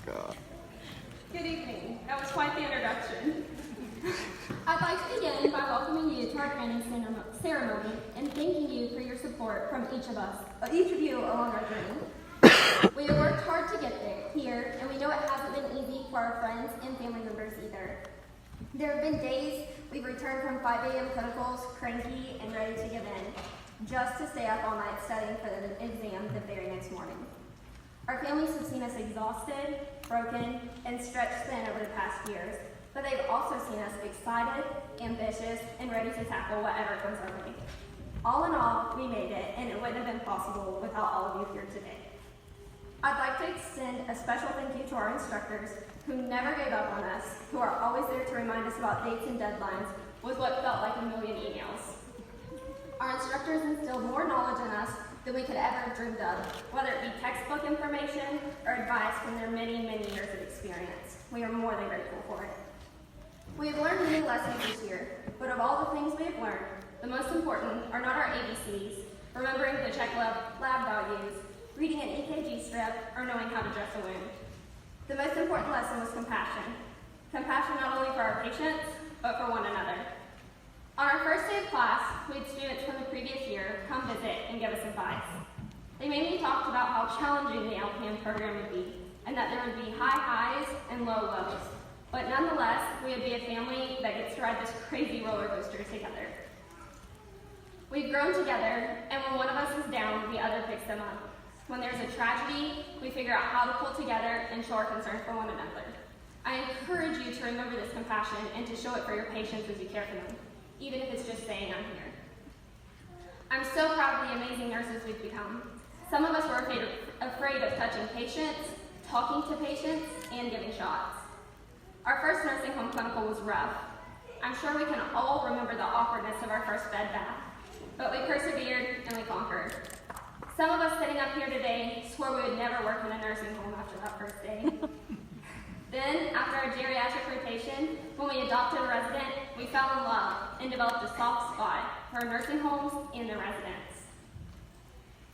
God. Good evening. That was quite the introduction. I'd like to begin by welcoming you to our training ceremony and thanking you for your support from each of you along our journey. We have worked hard to get here, and we know it hasn't been easy for our friends and family members either. There have been days we've returned from 5 a.m. clinicals, cranky and ready to give in, just to stay up all night studying for the exam the very next morning. Our families have seen us exhausted, broken, and stretched thin over the past years, but they've also seen us excited, ambitious, and ready to tackle whatever comes our way. All in all, we made it, and it wouldn't have been possible without all of you here today. I'd like to extend a special thank you to our instructors who never gave up on us, who are always there to remind us about dates and deadlines with what felt like a million emails. Our instructors instilled more knowledge in us than we could ever have dreamed of, whether it be textbook information or advice from their many, many years of experience. We are more than grateful for it. We have learned many lessons this year, but of all the things we have learned, the most important are not our ABCs, remembering to check lab values, reading an EKG strip, or knowing how to dress a wound. The most important lesson was compassion. Compassion not only for our patients, but for one another. On our first day of class, we had students from the previous year come visit and give us advice. They mainly talked about how challenging the LPN program would be, and that there would be high highs and low lows. But nonetheless, we would be a family that gets to ride this crazy roller coaster together. We've grown together, and when one of us is down, the other picks them up. When there's a tragedy, we figure out how to pull together and show our concern for one another. I encourage you to remember this compassion and to show it for your patients as you care for them, even if it's just saying I'm here. I'm so proud of the amazing nurses we've become. Some of us were afraid of touching patients, talking to patients, and giving shots. Our first nursing home clinical was rough. I'm sure we can all remember the awkwardness of our first bed bath, but we persevered and we conquered. Some of us sitting up here today swore we would never work in a nursing home after that first day. Then, after our geriatric rotation, when we adopted a resident, we fell in love and developed a soft spot for our nursing homes and their residents.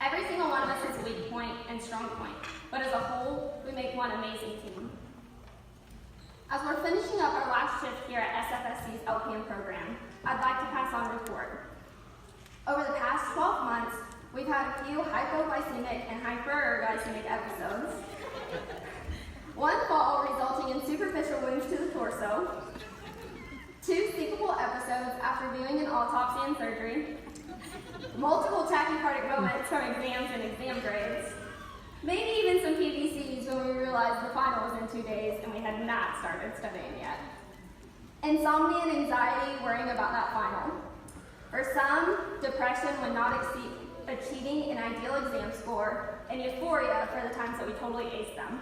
Every single one of us has a weak point and strong point, but as a whole, we make one amazing team. As we're finishing up our last shift here at SFSC's LPN program, I'd like to pass on a report. Over the past 12 months, we've had a few hypoglycemic and hyperglycemic episodes. One fall resulting in superficial wounds to the torso. 2 syncopal episodes after viewing an autopsy and surgery. Multiple tachycardic moments from exams and exam grades. Maybe even some PVCs when we realized the final was in 2 days and we had not started studying yet. Insomnia and anxiety worrying about that final. For some, depression when not achieving an ideal exam score, and euphoria for the times that we totally aced them.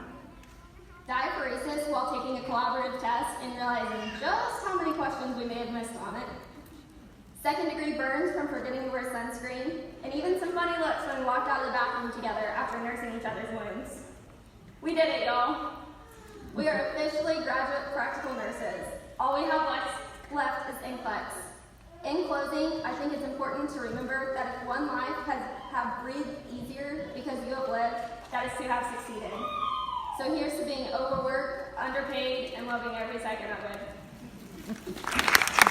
Diaphoresis while taking a collaborative test and realizing just how many questions we may have missed on it. Second-degree burns from forgetting to wear sunscreen, and even some funny looks when we walked out of the bathroom together after nursing each other's wounds. We did it, y'all. We are officially graduate practical nurses. All we have left is NCLEX. In closing, I think it's important to remember that if one life have breathed easier because you have lived, that is to have succeeded. So here's to being overworked, underpaid, and loving every second of it.